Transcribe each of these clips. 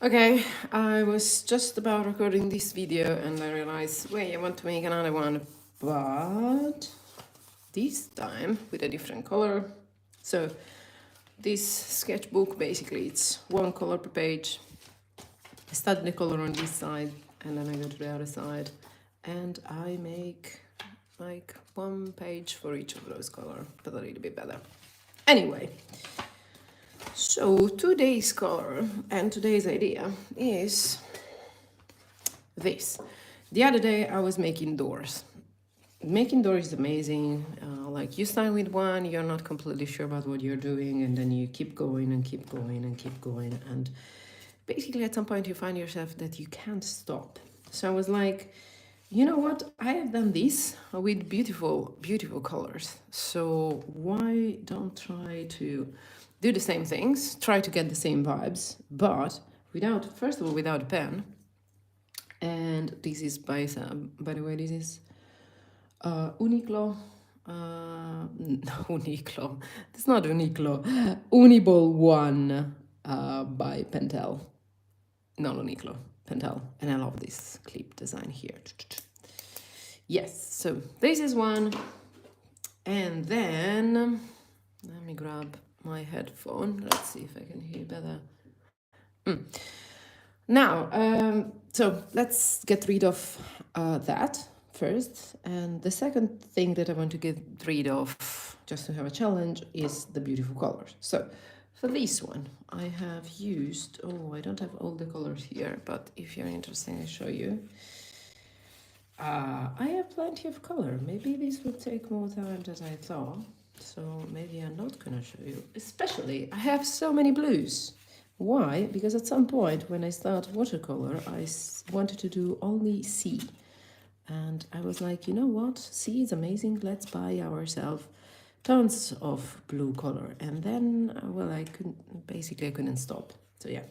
Okay, I was just about recording this video and I realized, wait, I want to make another one, but this time with a different color. So this sketchbook, basically it's one color per page. I start the color on this side and then I go to the other side and I make like one page for each of those colors, but a little bit better. Anyway, so today's color and today's idea is this. The other day I was making doors. Making doors is amazing. Like you start with one, you're not completely sure about what you're doing, and then you keep going and keep going and keep going, and basically at some point you find yourself that you can't stop. So I was like, you know what, I have done this with beautiful colors, so why don't try to do the same things, try to get the same vibes, but without, first of all, without a pen. And this is by the way, this is Uniqlo. Uniqlo. It's not Uniqlo. Uniball 1 by Pentel. Not Uniqlo, Pentel. And I love this clip design here. Yes, so this is one. And then let me grab my headphone. Let's see if I can hear better. Now, so let's get rid of that first. And the second thing that I want to get rid of, just to have a challenge, is the beautiful colors. So for this one, I have used, I don't have all the colors here, but if you're interested, I'll show you. I have plenty of color. Maybe this would take more time than I thought. So maybe I'm not gonna show you. Especially, I have so many blues. Why? Because at some point when I start watercolor, I wanted to do only sea. And I was like, you know what? Sea is amazing. Let's buy ourselves tons of blue color. And then, well, I couldn't stop. So yeah.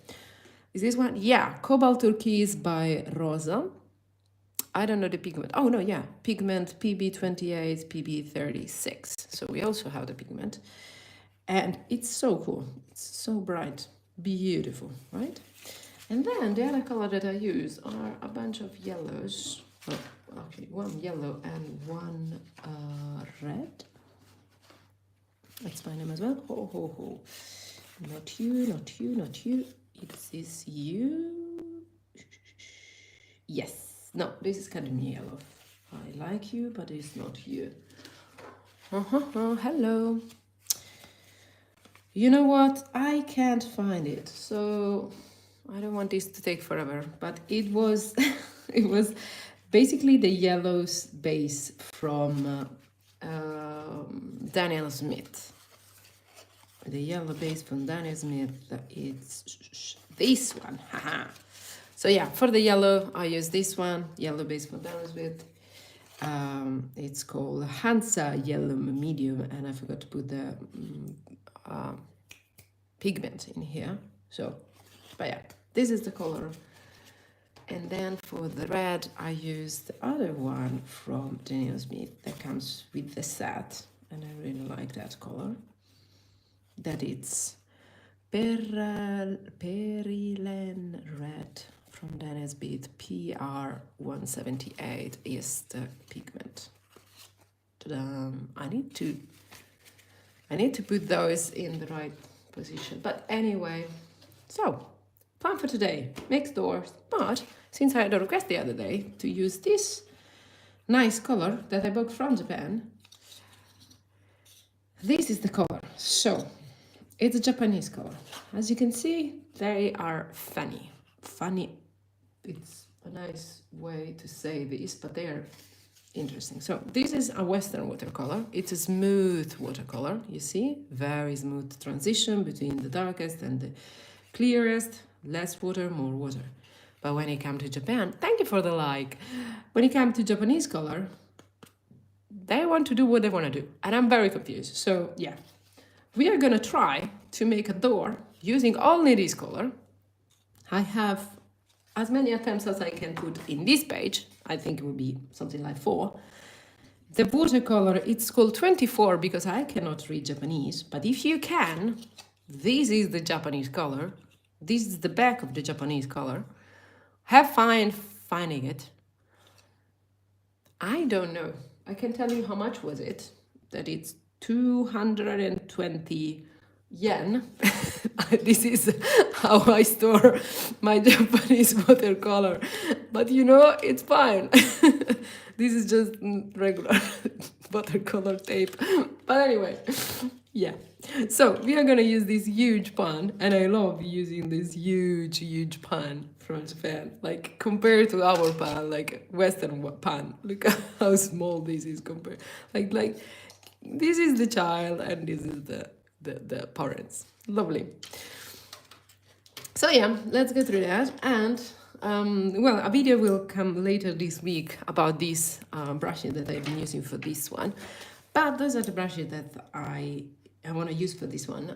Is this one? Yeah, Cobalt Turquoise by Rosa. I don't know the pigment. Oh, no, yeah. Pigment PB28, PB36. So we also have the pigment. And it's so cool. It's so bright. Beautiful, right? And then the other color that I use are a bunch of yellows. Well, actually, one yellow and one red. Let's find them as well. Ho, ho, ho. Not you, not you, not you. It is you. Yes. No, this is cadmium yellow. I like you, but it's not you. Hello. You know what? I can't find it, so I don't want this to take forever. But it was, it was basically the yellows base from Daniel Smith. The yellow base from Daniel Smith. It's this one. Haha. So yeah, for the yellow, I use this one. Yellow base from Daniel Smith. It's called Hansa Yellow Medium, and I forgot to put the pigment in here. So, but yeah, this is the color. And then for the red, I use the other one from Daniel Smith that comes with the set, and I really like that color. That it's Perilene Red from Daniel Smith. PR178 is the pigment. I need to put those in the right position. But anyway, so plan for today, make doors. But since I had a request the other day to use this nice color that I bought from Japan, this is the color. So it's a Japanese color. As you can see, they are funny. Funny, it's a nice way to say this, but they are interesting. So this is a Western watercolor. It's a smooth watercolor, you see? Very smooth transition between the darkest and the clearest. Less water, more water. But when it comes to Japan, thank you for the like. When it comes to Japanese color, they want to do what they want to do. And I'm very confused. So yeah, we are gonna try to make a door using only this color. I have as many attempts as I can put in this page. I think it would be something like 4. The watercolor, it's called 24 because I cannot read Japanese, but if you can, this is the Japanese color. This is the back of the Japanese color. Have fun finding it. I don't know. I can tell you how much was it. That it's 220 yen. This is how I store my Japanese watercolor. But you know, it's fine. This is just regular watercolor tape. But anyway, yeah. So we are gonna use this huge pan, and I love using this huge pan from Japan. Like compared to our pan, like Western pan. Look at how small this is compared. Like this is the child, and this is the parents. Lovely. So yeah, let's go through that. And well, a video will come later this week about these brushes that I've been using for this one. But those are the brushes that I want to use for this one.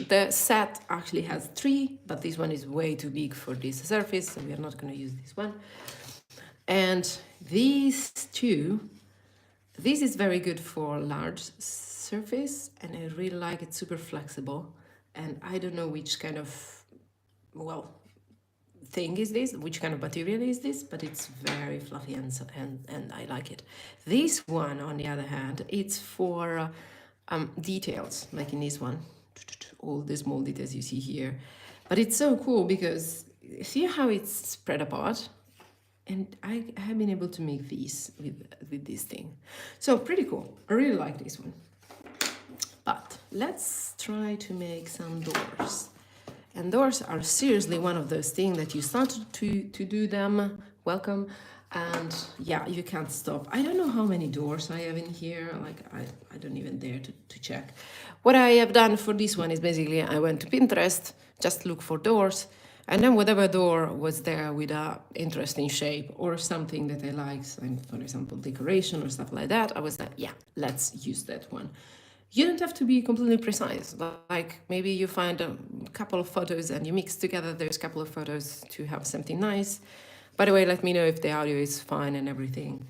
The set actually has 3, but this one is way too big for this surface, so we are not going to use this one. And these 2, this is very good for large surface, and I really like it, super flexible. And I don't know which kind of, well, thing is this, which kind of material is this, but it's very fluffy and I like it. This one, on the other hand, it's for details, like in this one, all the small details you see here. But it's so cool because see how it's spread apart, and I have been able to make these with this thing. So pretty cool. I really like this one. But let's try to make some doors. And doors are seriously one of those things that you start to do them, welcome, and yeah, you can't stop. I don't know how many doors I have in here, like I don't even dare to check. What I have done for this one is basically I went to Pinterest, just look for doors, and then whatever door was there with a interesting shape or something that I liked, and for example, decoration or stuff like that, I was like, yeah, let's use that one. You don't have to be completely precise. Like maybe you find a couple of photos and you mix together those couple of photos to have something nice. By the way, let me know if the audio is fine and everything.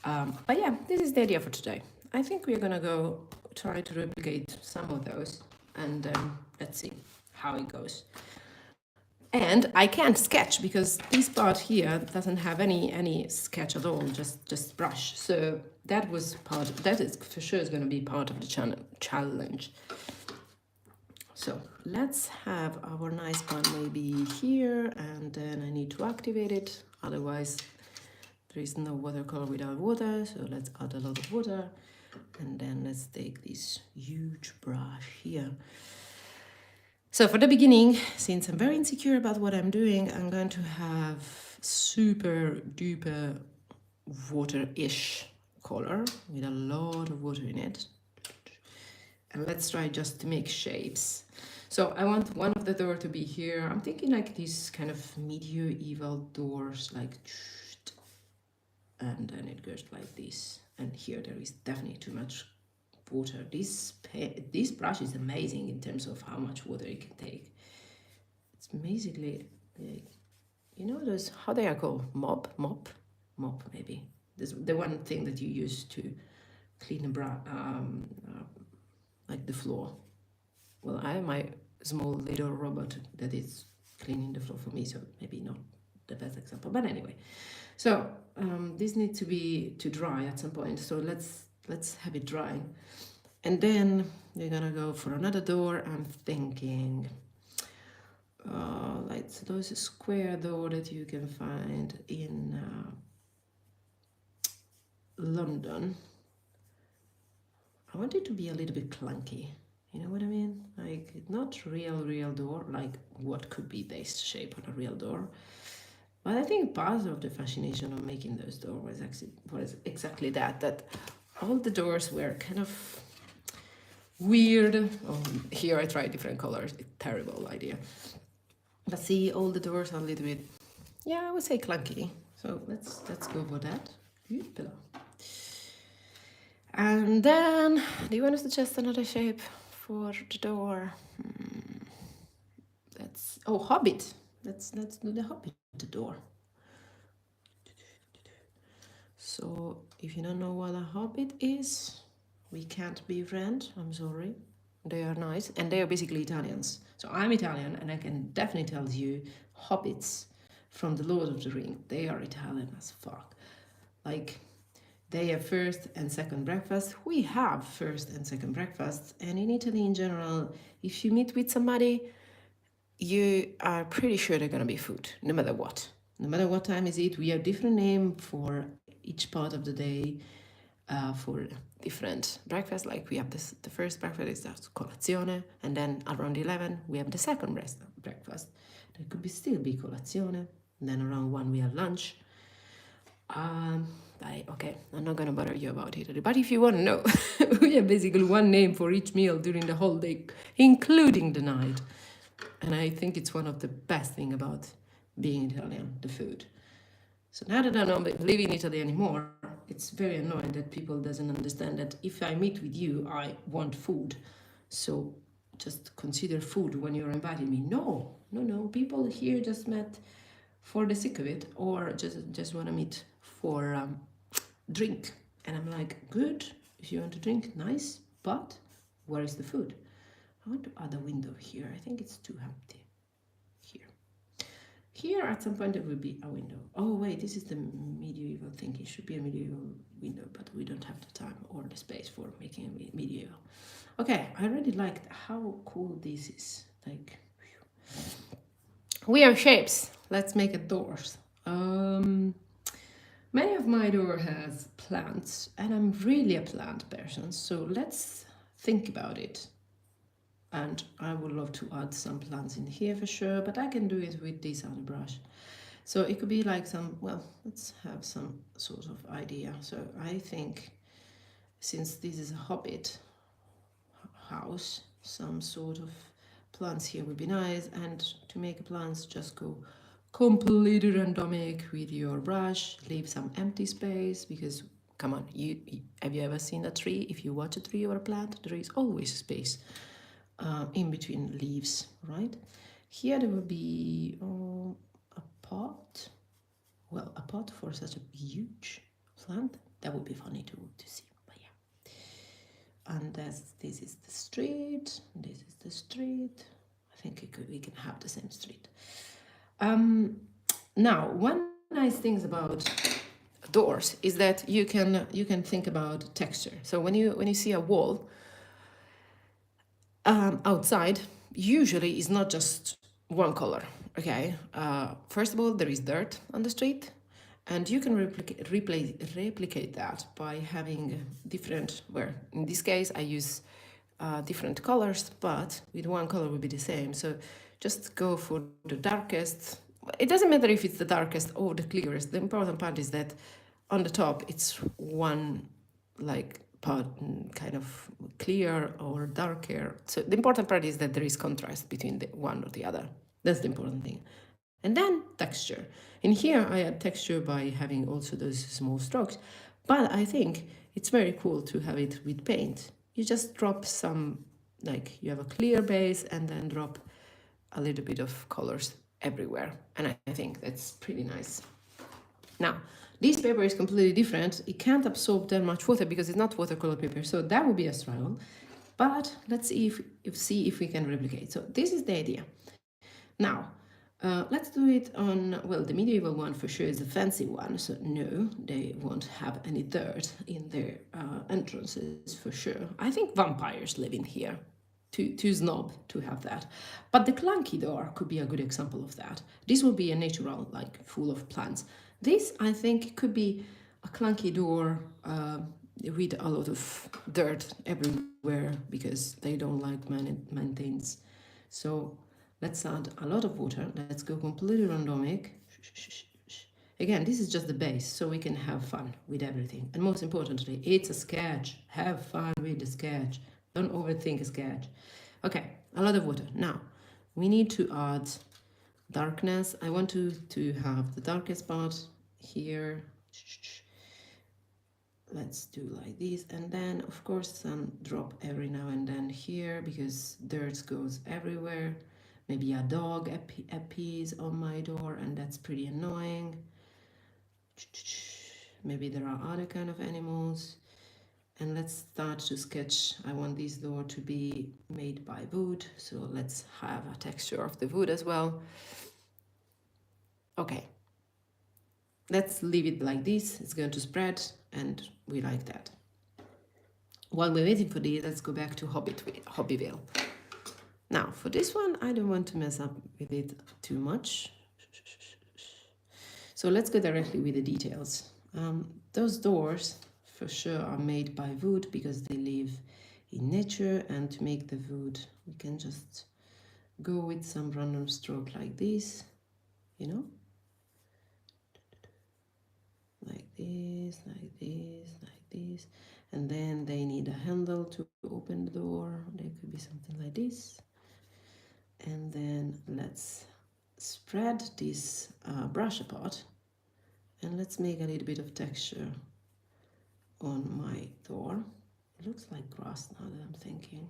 But yeah, this is the idea for today. I think we're gonna go try to replicate some of those, and let's see how it goes. And I can't sketch because this part here doesn't have any sketch at all, just brush. So that was part, that is for sure is going to be part of the challenge. So let's have our nice pan maybe here, and then I need to activate it. Otherwise, there is no watercolor without water. So let's add a lot of water, and then let's take this huge brush here. So for the beginning, since I'm very insecure about what I'm doing, I'm going to have super duper water-ish color with a lot of water in it. And let's try just to make shapes. So I want one of the door to be here. I'm thinking like these kind of medieval doors, like, and then it goes like this. And here there is definitely too much water. This brush is amazing in terms of how much water it can take. It's basically like, you know those, how they are called, mop maybe. This the one thing that you use to clean like the floor. Well, I have my small little robot that is cleaning the floor for me, so maybe not the best example, but anyway. So this needs to dry at some point, so let's have it dry. And then we're gonna go for another door. I'm thinking like those square door that you can find in London. I want it to be a little bit clunky, you know what I mean? Like not real door, like what could be this shape on a real door. But I think part of the fascination of making those doors was exactly that all the doors were kind of weird. Oh, here I tried different colors. Terrible idea. But see, all the doors are a little bit, yeah, I would say clunky. So let's go for that. Good. And then, do you want to suggest another shape for the door? Hobbit. Let's do the Hobbit door. So if you don't know what a hobbit is, we can't be friends. I'm sorry. They are nice and they are basically Italians. So I'm Italian and I can definitely tell you hobbits from the Lord of the Ring, they are Italian as fuck. Like they have first and second breakfast. We have first and second breakfast. And in Italy in general, if you meet with somebody, you are pretty sure they're gonna be food, no matter what. No matter what time is it, we have different name for each part of the day, for different breakfast. Like we have this, the first breakfast is that's colazione, and then around 11 we have the second breakfast. That could be still be colazione. And then around 1 we have lunch. Okay, I'm not gonna bother you about it. But if you want to know, we have basically one name for each meal during the whole day, including the night. And I think it's one of the best thing about being Italian, the food. So now that I don't live in Italy anymore, it's very annoying that people doesn't understand that if I meet with you, I want food. So just consider food when you're inviting me. No, no, no. People here just met for the sake of it, or just want to meet for drink. And I'm like, good. If you want to drink, nice. But where is the food? I want to add a window here. I think it's too empty. Here at some point there will be a window. Oh wait, this is the medieval thing. It should be a medieval window, but we don't have the time or the space for making a medieval. Okay, I really liked how cool this is. Like, we are shapes. Let's make it doors. Many of my door has plants, and I'm really a plant person. So let's think about it. And I would love to add some plants in here for sure, but I can do it with this other brush. So it could be like some, well, let's have some sort of idea. So I think since this is a hobbit house, some sort of plants here would be nice. And to make plants, just go completely randomic with your brush, leave some empty space because come on, have you ever seen a tree? If you watch a tree or a plant, there is always space in between leaves, right? Here there will be a pot. Well, a pot for such a huge plant, that would be funny to see, but yeah. And this is the street, this is the street. I think we can have the same street. Now, one nice thing about doors is that you can think about texture. So when you see a wall, outside usually is not just one color. Okay, first of all, there is dirt on the street, and you can replicate that by having different, where in this case I use different colors, but with one color will be the same. So just go for the darkest. It doesn't matter if it's the darkest or the clearest. The important part is that on the top it's one like part kind of clear or darker. So the important part is that there is contrast between the one or the other. That's the important thing. And then texture. In here I add texture by having also those small strokes, but I think it's very cool to have it with paint. You just drop some, like you have a clear base and then drop a little bit of colors everywhere. And I think that's pretty nice. Now, this paper is completely different. It can't absorb that much water because it's not watercolor paper. So that would be a struggle. But let's see if we can replicate. So this is the idea. Now, let's do it on, well, the medieval one for sure is a fancy one. So no, they won't have any dirt in their entrances for sure. I think vampires live in here. Too snob to have that. But the clunky door could be a good example of that. This will be a natural, like full of plants. This, I think, could be a clunky door with a lot of dirt everywhere because they don't like maintains. So let's add a lot of water. Let's go completely randomic. Again, this is just the base, so we can have fun with everything. And most importantly, it's a sketch. Have fun with the sketch. Don't overthink a sketch. Okay, a lot of water. Now, we need to add darkness. I want to have the darkest part here. Let's do like this. And then, of course, some drop every now and then here because dirt goes everywhere. Maybe a dog appears on my door, and that's pretty annoying. Maybe there are other kind of animals. And let's start to sketch. I want this door to be made by wood, so let's have a texture of the wood as well. Okay, let's leave it like this. It's going to spread, and we like that. While we're waiting for this, let's go back to Hobbyville. Now, for this one, I don't want to mess up with it too much. So let's go directly with the details. Those doors, for sure, are made by wood because they live in nature, and to make the wood, we can just go with some random stroke like this, you know? Like this, like this, like this. And then they need a handle to open the door. There could be something like this. And then let's spread this brush apart, and let's make a little bit of texture on my door. It looks like grass now that I'm thinking.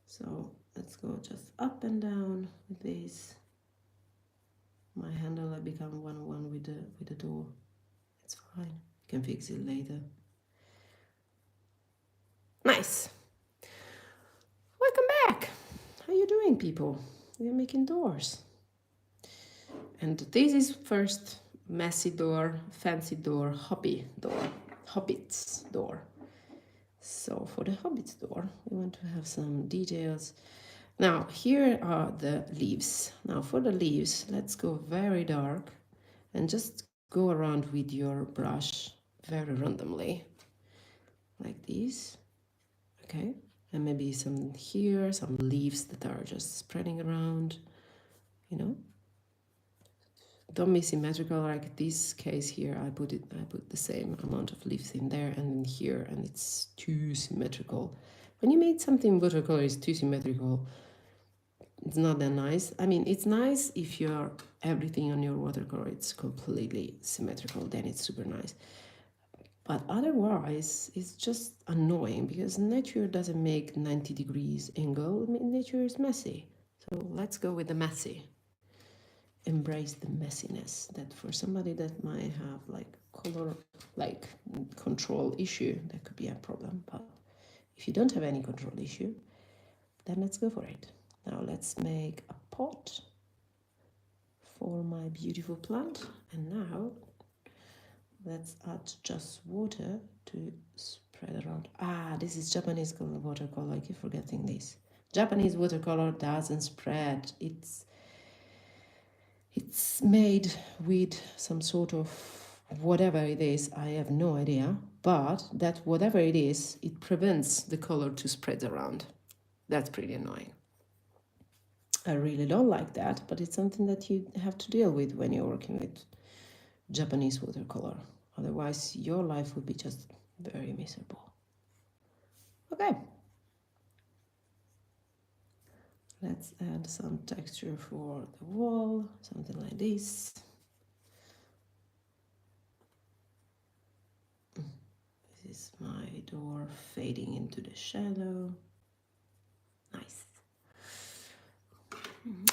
So let's go just up and down with this. My handle will become one with the door. It's fine. You can fix it later. Nice. Welcome back. How you doing, people? We are making doors. And this is first messy door, fancy door, hobby door, hobbit's door. So for the hobbit's door, we want to have some details. Now, here are the leaves. Now, for the leaves, let's go very dark and just go around with your brush very randomly, like this, okay? And maybe some here, some leaves that are just spreading around, you know? Don't be symmetrical, like this case here, I put the same amount of leaves in there and in here, and it's too symmetrical. When you made something watercolor is too symmetrical, it's not that nice. I mean, it's nice if you're everything on your watercolor, it's completely symmetrical, then it's super nice. But otherwise, it's just annoying because nature doesn't make 90 degrees angle. I mean, nature is messy. So let's go with the messy. Embrace the messiness. That for somebody that might have like color, like control issue, that could be a problem. But if you don't have any control issue, then let's go for it. Now let's make a pot for my beautiful plant. And now let's add just water to spread around. Ah, this is Japanese watercolor. I keep forgetting this. Japanese watercolor doesn't spread. It's made with some sort of whatever it is. I have no idea. But that whatever it is, it prevents the color to spread around. That's pretty annoying. I really don't like that, but it's something that you have to deal with when you're working with Japanese watercolor. Otherwise, your life would be just very miserable. Okay. Let's add some texture for the wall, something like this. This is my door fading into the shadow. Nice.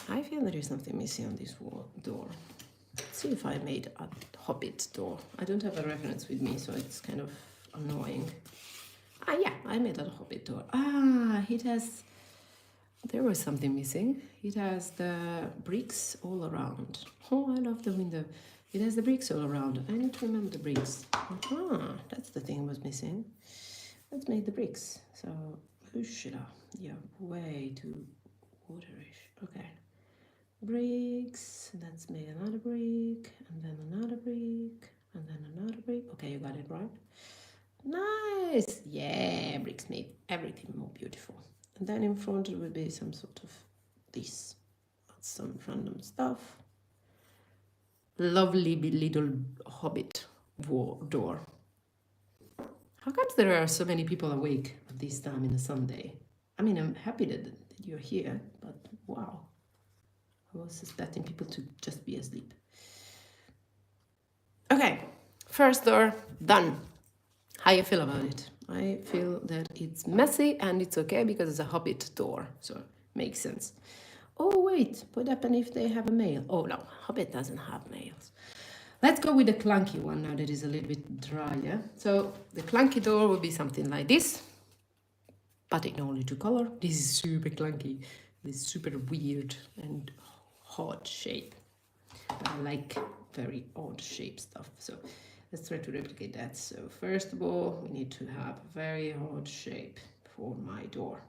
I feel there is something missing on this wall door. Let's see if I made a hobbit door. I don't have a reference with me, so it's kind of annoying. Ah, yeah, I made a hobbit door. Ah, it has... There was something missing. It has the bricks all around. Oh, I love the window. It has the bricks all around. I need to remember the bricks. Aha, that's the thing was missing. Let's make the bricks. So, Ushila, yeah, way too waterish. Okay. Bricks. Let's make another brick, and then another brick, and then another brick. Okay, you got it right. Nice. Yeah, bricks made everything more beautiful. And then in front it will be some sort of this, some random stuff. Lovely little hobbit door. How comes there are so many people awake at this time in a Sunday? I mean, I'm happy that you're here, but wow. I was expecting people to just be asleep. Okay, first door done. How you feel about it? I feel that it's messy and it's okay because it's a hobbit door, so makes sense. Oh wait, what happened if they have a male? Oh no, Hobbit doesn't have males. Let's go with the clunky one now that is a little bit drier. So the clunky door will be something like this, but in only two color. This is super clunky. This super weird and odd shape. But I like very odd shape stuff. So let's try to replicate that. So first of all, we need to have a very odd shape for my door.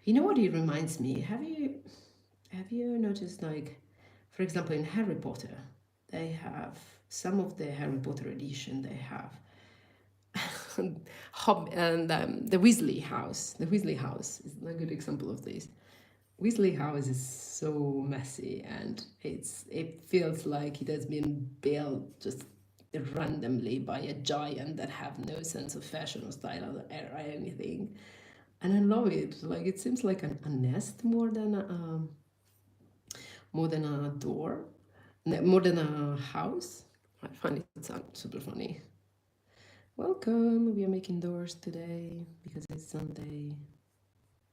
You know what it reminds me? Have you noticed, like, for example, in Harry Potter, they have some of the Harry Potter edition, they have the Weasley house. The Weasley house is a good example of this. Weasley house is so messy, and it feels like it has been built just randomly by a giant that have no sense of fashion or style or anything. And I love it. Like, it seems like a nest more than a door, more than a house. I find it sound super funny. Welcome. We are making doors today because it's Sunday,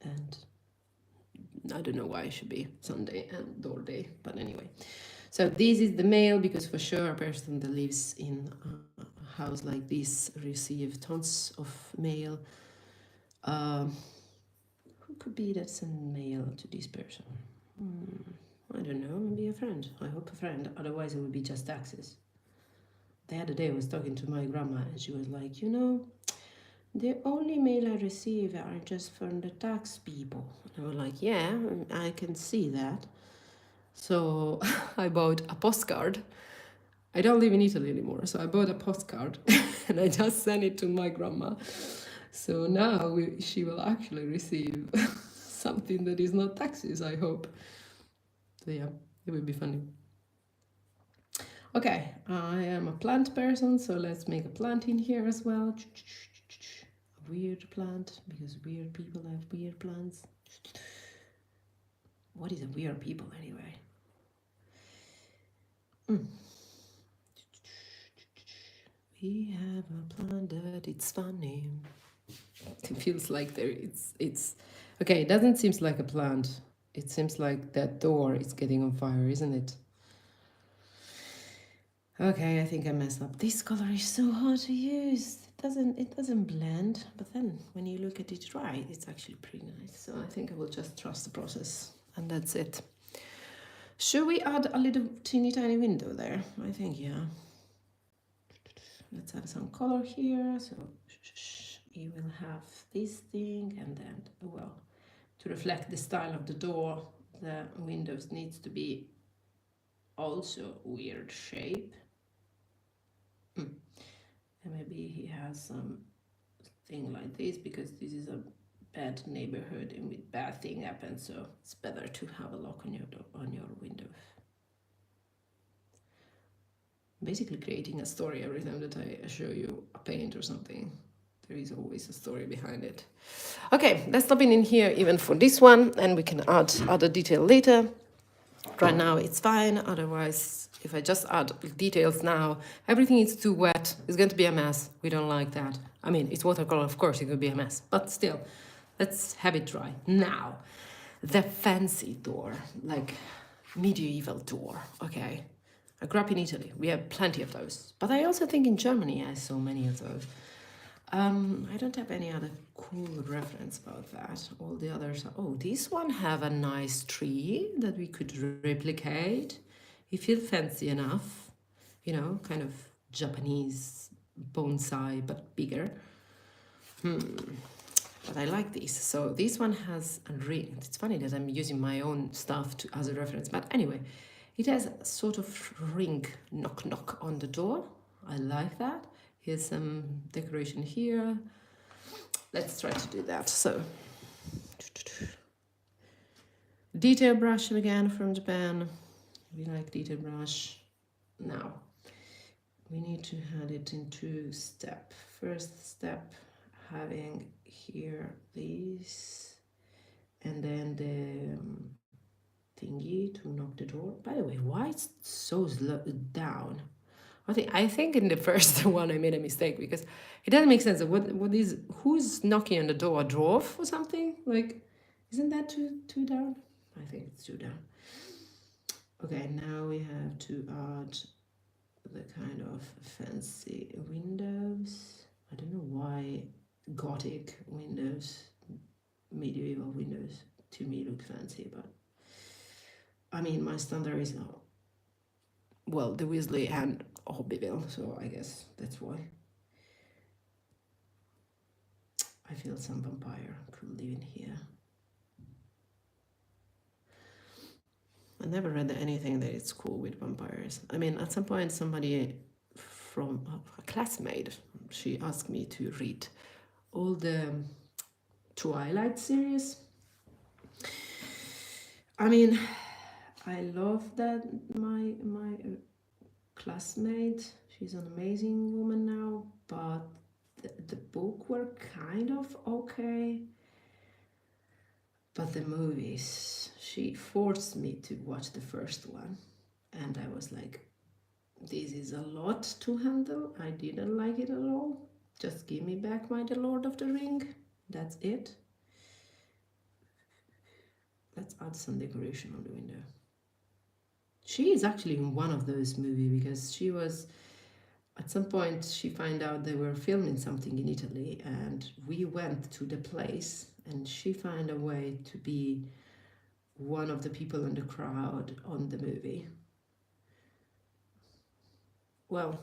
and I don't know why it should be Sunday and door day, but anyway. So this is the mail, because for sure a person that lives in a house like this receive tons of mail. Who could be that send mail to this person? I don't know, maybe a friend. I hope a friend, otherwise it would be just taxes. The other day I was talking to my grandma and she was like, you know, the only mail I receive are just from the tax people. And I was like, yeah, I can see that. So I bought a postcard. I don't live in Italy anymore, so I bought a postcard and I just sent it to my grandma. So now she will actually receive something that is not taxes, I hope. So yeah, it will be funny. Okay, I am a plant person, so let's make a plant in here as well. A weird plant, because weird people have weird plants. What is a weird people anyway? We have a plant that it's funny. It feels like it's okay. It doesn't seem like a plant. It seems like that door is getting on fire, isn't it? Okay, I think I messed up. This color is so hard to use. It doesn't blend, but then when you look at it right, it's actually pretty nice. So I think I will just trust the process, and that's it. Should we add a little teeny tiny window there? I think, yeah. Let's add some color here. So you will have this thing, and then, well, to reflect the style of the door, the windows needs to be also weird shape. And maybe he has some thing like this, because this is a bad neighborhood and with bad thing happens, so it's better to have a lock on your window. Basically creating a story every time that I show you a paint or something. There is always a story behind it. Okay, let's stop in here even for this one, and we can add other detail later. Right now it's fine, otherwise if I just add details now, everything is too wet, it's going to be a mess. We don't like that. I mean, it's watercolor, of course it could be a mess, but still, let's have it dry. Now, the fancy door, like medieval door, okay? I grew up in Italy, we have plenty of those, but I also think in Germany I saw many of those. I don't have any other cool reference about that. All the others are, oh, this one have a nice tree that we could replicate. It feels fancy enough, you know, kind of Japanese bonsai, but bigger. But I like this. So this one has a ring. It's funny that I'm using my own stuff as a reference, but anyway, it has a sort of ring knock knock on the door. I like that. Here's some decoration here. Let's try to do that. So, detail brush again from Japan. We like detail brush. Now, we need to add it in 2 steps. First step, having here this, and then the thingy to knock the door. By the way, why it's so slow down? I think in the first one I made a mistake, because it doesn't make sense. Who's knocking on the door? A dwarf or something? Like, isn't that too down? I think it's 2 down. Okay, now we have to add the kind of fancy windows. I don't know why Gothic windows, medieval windows, to me look fancy, but I mean, my standard is, well, the Weasley and Hobbieville, so I guess that's why. I feel some vampire could live in here. I never read anything that it's cool with vampires. I mean, at some point, somebody from a classmate, she asked me to read all the Twilight series. I mean, I love that my classmate, she's an amazing woman now, but the book were kind of okay. But the movies, she forced me to watch the first one, and I was like, this is a lot to handle. I didn't like it at all. Just give me back my The Lord of the Ring. That's it. Let's add some decoration on the window. She is actually in one of those movies because she was, at some point, she found out they were filming something in Italy, and we went to the place, and she found a way to be one of the people in the crowd on the movie. Well,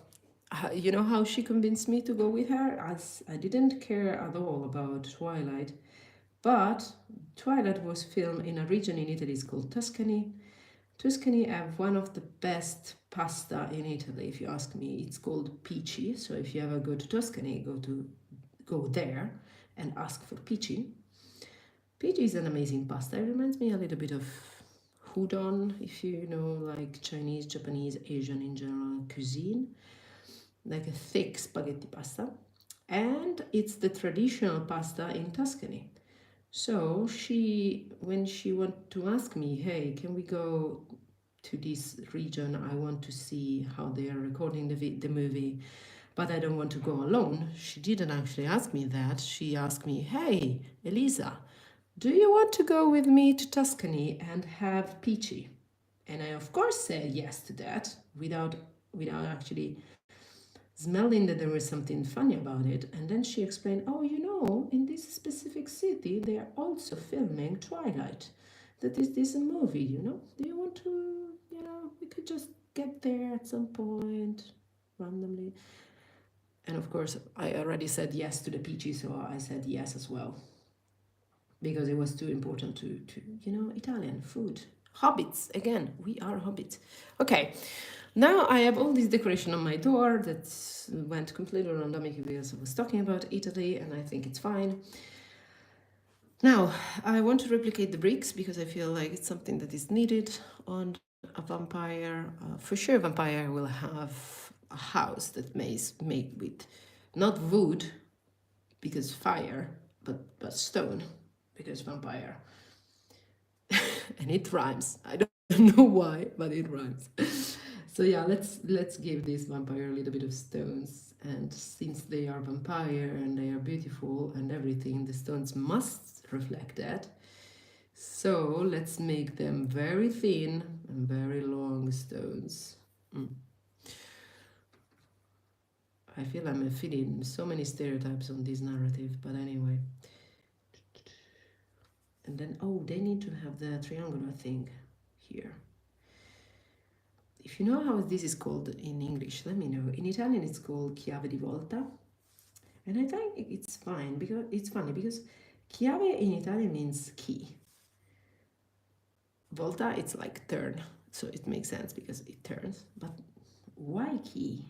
you know how she convinced me to go with her? As I didn't care at all about Twilight, but Twilight was filmed in a region in Italy called Tuscany. Tuscany have one of the best pasta in Italy, if you ask me. It's called Pici. So if you ever go to Tuscany, go there and ask for Pici. Pici is an amazing pasta. It reminds me a little bit of udon, if you know, like Chinese, Japanese, Asian in general cuisine, like a thick spaghetti pasta. And it's the traditional pasta in Tuscany. So when she wanted to ask me, hey, can we go to this region? I want to see how they are recording the movie, but I don't want to go alone. She didn't actually ask me that. She asked me, hey, Elisa, do you want to go with me to Tuscany and have Pici? And I, of course, said yes to that without actually smelling that there was something funny about it. And then she explained, oh, you know, in this specific city, they are also filming Twilight. That is this a movie, you know? Do you want to, you know, we could just get there at some point randomly. And of course, I already said yes to the Pici, so I said yes as well. Because it was too important to you know, Italian food. Hobbits, again, we are hobbits. Okay, now I have all this decoration on my door that went completely randomly because I was talking about Italy and I think it's fine. Now, I want to replicate the bricks because I feel like it's something that is needed on a vampire. For sure, a vampire will have a house that is made with not wood, because fire, but stone, because vampire. And it rhymes. I don't know why, but it rhymes. So yeah, let's give this vampire a little bit of stones. And since they are vampire and they are beautiful and everything, the stones must reflect that. So let's make them very thin and very long stones. I feel I'm fitting so many stereotypes on this narrative, but anyway. And then, oh, they need to have the triangular thing here. If you know how this is called in English, let me know. In Italian, it's called chiave di volta. And I think it's fine because it's funny because chiave in Italian means key. Volta, it's like turn. So it makes sense because it turns. But why key?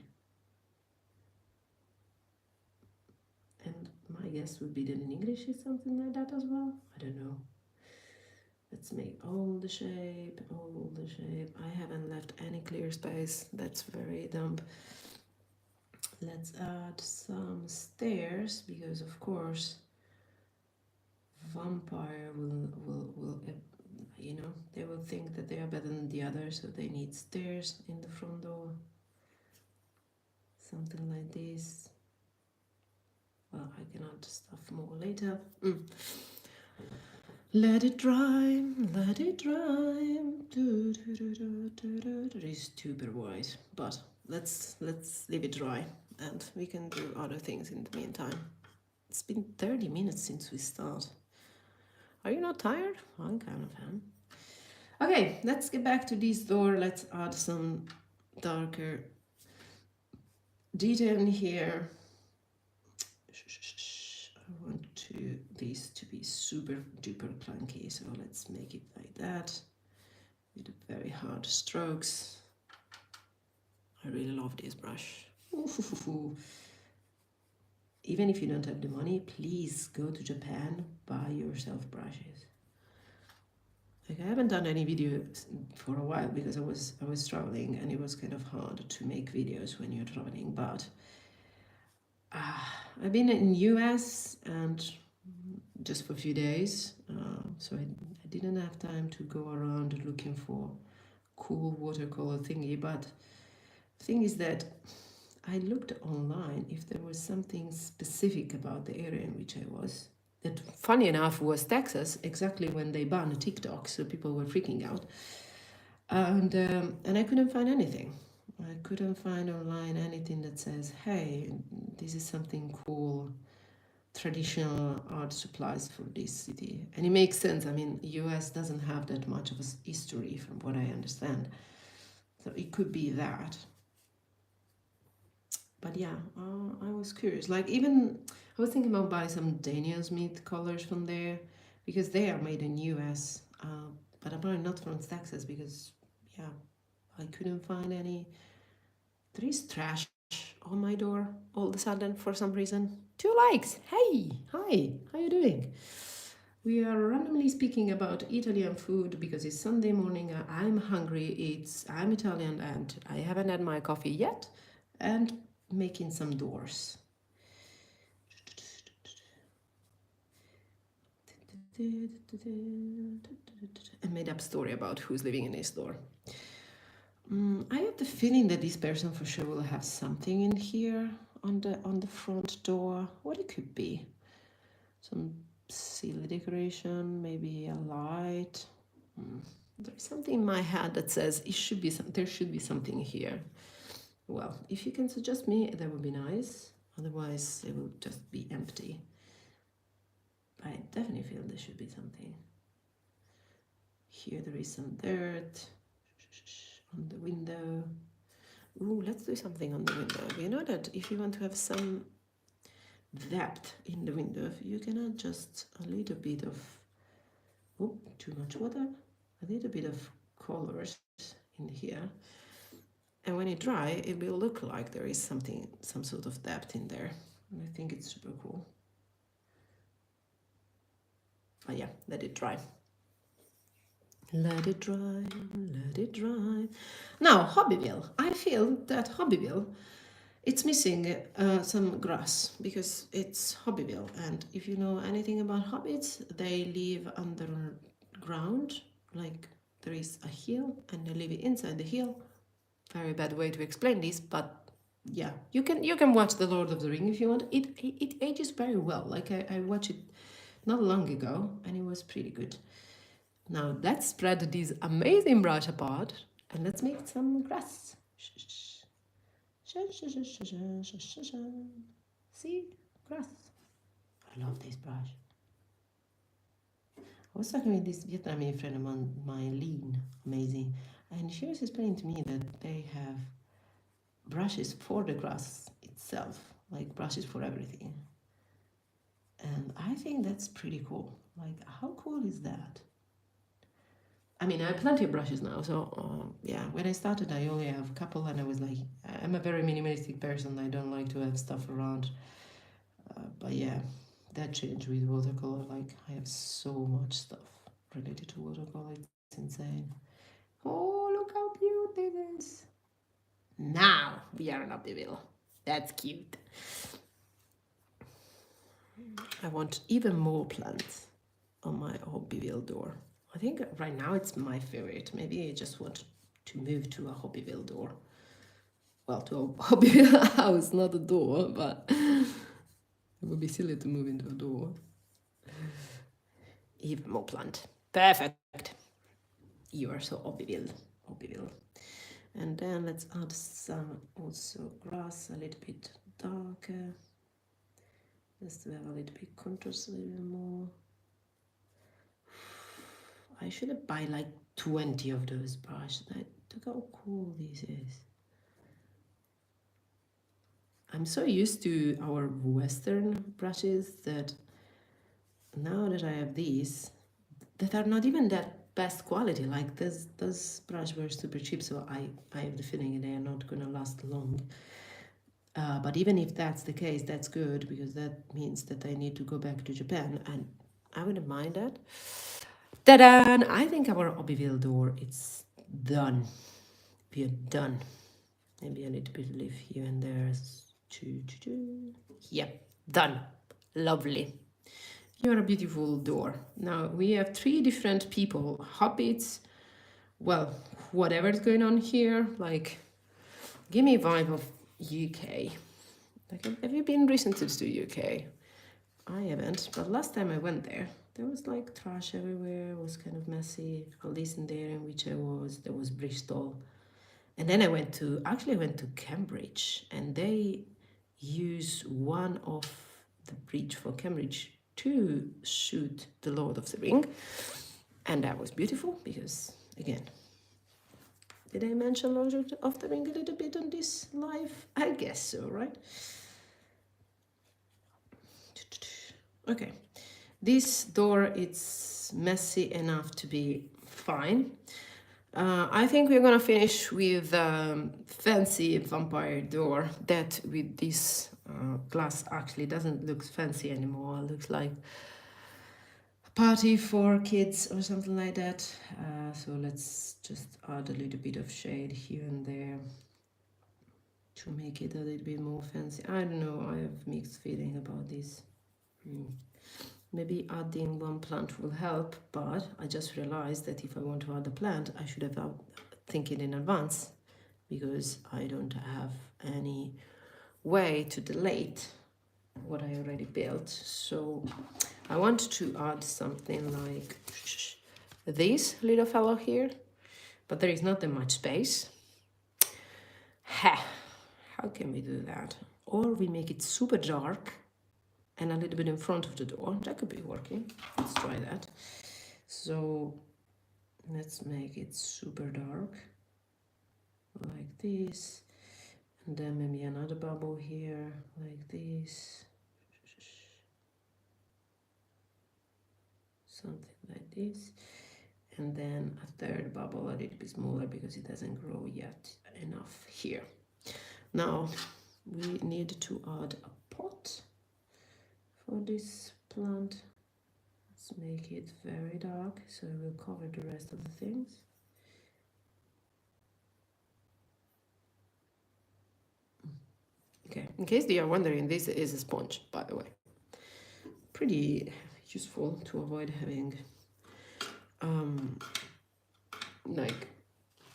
And my guess would be that in English it's something like that as well. I don't know. Let's make all the shape. I haven't left any clear space. That's very dumb. Let's add some stairs because, of course, vampire will you know, they will think that they are better than the others, so they need stairs in the front door. Something like this. Well, I can add stuff more later. Let it dry, let it dry. Do, do, do, do, do, do. It is super white, but let's leave it dry, and we can do other things in the meantime. It's been 30 minutes since we start. Are you not tired? I'm kind of am. Okay, let's get back to this door. Let's add some darker detail in here. I want these to be super duper clunky, so let's make it like that with very hard strokes. I really love this brush. Ooh. Even if you don't have the money, please go to Japan, buy yourself brushes. Like, I haven't done any videos for a while because I was traveling, and it was kind of hard to make videos when you're traveling, but I've been in US and just for a few days, so I didn't have time to go around looking for cool watercolor thingy. But the thing is that I looked online if there was something specific about the area in which I was. That, funny enough, was Texas, exactly when they banned TikTok, so people were freaking out, and I couldn't find anything. I couldn't find online anything that says, "Hey, this is something cool, traditional art supplies for this city." And it makes sense. I mean, US doesn't have that much of a history, from what I understand, so it could be that. But yeah, I was curious. Like, even I was thinking about buying some Daniel Smith colors from there because they are made in US, but apparently not from Texas because, yeah, I couldn't find any. There is trash on my door all of a sudden for some reason. 2 likes. Hey, hi, how you doing? We are randomly speaking about Italian food because it's Sunday morning. I'm hungry. I'm Italian and I haven't had my coffee yet, and making some doors. A made-up story about who's living in this door. I have the feeling that this person for sure will have something in here on the front door. What it could be? Some silly decoration, maybe a light. There's something in my head that says it should be there should be something here. Well, if you can suggest me, that would be nice. Otherwise, it will just be empty. I definitely feel there should be something. Here there is some dirt on the window. Ooh, let's do something on the window. You know that if you want to have some depth in the window, you can add just a little bit of, oh, too much water, a little bit of colors in here. And when it dry, it will look like there is something, some sort of depth in there. And I think it's super cool. But yeah, let it dry. Let it dry, let it dry. Now, Hobbyville. I feel that Hobbyville, it's missing some grass because it's Hobbyville. And if you know anything about hobbits, they live underground. Like, there is a hill and they live inside the hill. Very bad way to explain this, but yeah, you can watch The Lord of the Ring if you want. It ages very well. Like, I watched it not long ago and it was pretty good. Now let's spread this amazing brush apart and let's make some grass. See? Grass. I love this brush. I was talking with this Vietnamese friend of mine, Lean, amazing, and she was explaining to me that they have brushes for the grass itself, like brushes for everything. And I think that's pretty cool. Like, how cool is that? I mean, I have plenty of brushes now, so yeah, when I started I only have a couple and I was like, I'm a very minimalistic person, I don't like to have stuff around, but yeah, that changed with watercolor. Like, I have so much stuff related to watercolor, it's insane. Oh, look how cute this is. Now we are in Hobbyville. That's cute. I want even more plants on my Hobbyville door. I think right now it's my favorite. Maybe I just want to move to a Hobbyville door. Well, to a Hobbyville house, not a door, but it would be silly to move into a door. even more blunt. Perfect. You are so obvious. And then let's add some also grass, a little bit darker, just to have a little bit contrast a little more. I should buy like 20 of those brushes. Look how cool this is. I'm so used to our Western brushes that now that I have these, that are not even that best quality. Like those brushes were super cheap, so I have the feeling they are not gonna last long. But even if that's the case, that's good, because that means that I need to go back to Japan, and I wouldn't mind that. Ta-da! I think our Abbeville door, it's done. We are done. Maybe a little bit leaf here and there. Yep, done. Lovely. You're a beautiful door. Now we have 3 different people, hobbits, well, whatever's going on here, like, give me a vibe of UK. Like, have you been recently to the UK? I haven't, but last time I went there, there was like trash everywhere. It was kind of messy. At least in the area in which I was, there was Bristol. And then I went to Cambridge, and they use one of the bridge for Cambridge to shoot The Lord of the Ring. And that was beautiful because, again, did I mention Lord of the Ring a little bit on this live? I guess so, right? Okay, this door, it's messy enough to be fine. I think we're gonna finish with fancy vampire door that with this glass actually doesn't look fancy anymore. It looks like a party for kids or something like that. So let's just add a little bit of shade here and there to make it a little bit more fancy. I don't know, I have mixed feeling about this. Maybe adding one plant will help, but I just realized that if I want to add a plant, I should have thinking in advance, because I don't have any way to delete what I already built. So I want to add something like this little fellow here, but there is not that much space. How can we do that? Or we make it super dark and a little bit in front of the door. That could be working. Let's try that. So let's make it super dark, like this. And then maybe another bubble here, like this. Something like this. And then a third bubble a little bit smaller because it doesn't grow yet enough here. Now we need to add a pot for this plant. Let's make it very dark so it will cover the rest of the things. Okay, in case they are wondering, this is a sponge, by the way. Pretty useful to avoid having like,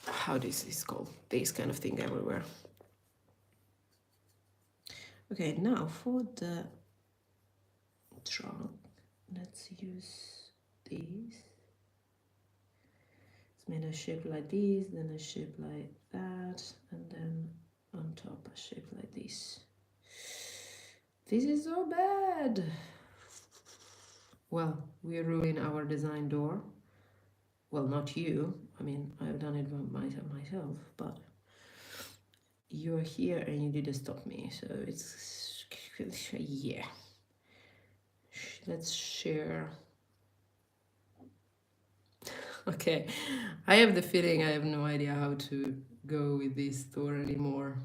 how this is called, this kind of thing everywhere. Okay, now for the trunk, let's use these. It's made a shape like this, then a shape like that, and then on top a shape like this. This is so bad. Well, we ruined our design door. Well, not you. I mean, I've done it myself, but you're here and you didn't stop me. So it's, yeah. Let's share. Okay, I have the feeling I have no idea how to go with this door anymore.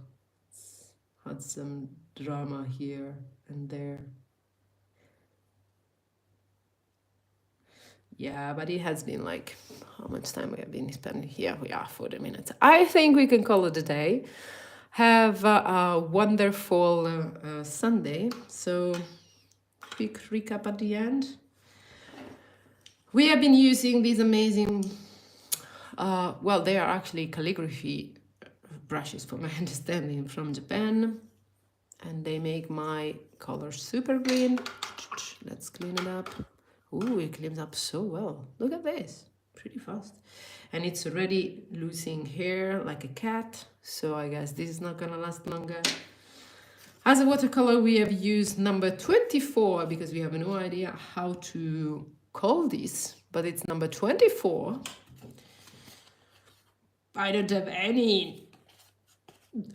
It's had some drama here and there. Yeah, but it has been like, how much time we have been spending here? We are 40 minutes. I think we can call it a day. Have a wonderful Sunday. So, quick recap at the end. We have been using these amazing, well, they are actually calligraphy brushes, from my understanding, from Japan. And they make my color super green. Let's clean it up. Ooh, it cleans up so well. Look at this, pretty fast. And it's already losing hair like a cat, so I guess this is not gonna last longer. As a watercolor, we have used number 24 because we have no idea how to call this, but it's number 24. I don't have any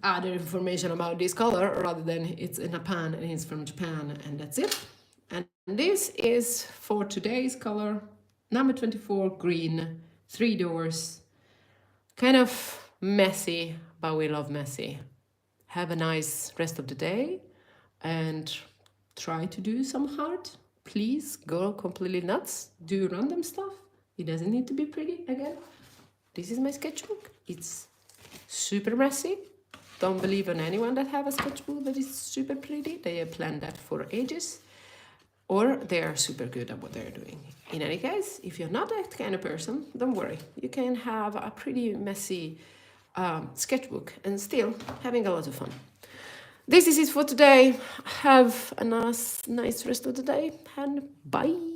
other information about this color rather than it's in a pan and it's from Japan, and that's it. And this is for today's color, number 24, green, 3 doors. Kind of messy, but we love messy. Have a nice rest of the day and try to do some art. Please go completely nuts. Do random stuff. It doesn't need to be pretty again. This is my sketchbook. It's super messy. Don't believe in anyone that have a sketchbook that is super pretty. They have planned that for ages. Or they are super good at what they're doing. In any case, if you're not that kind of person, don't worry. You can have a pretty messy sketchbook and still having a lot of fun. This is it for today. Have a nice rest of the day and bye.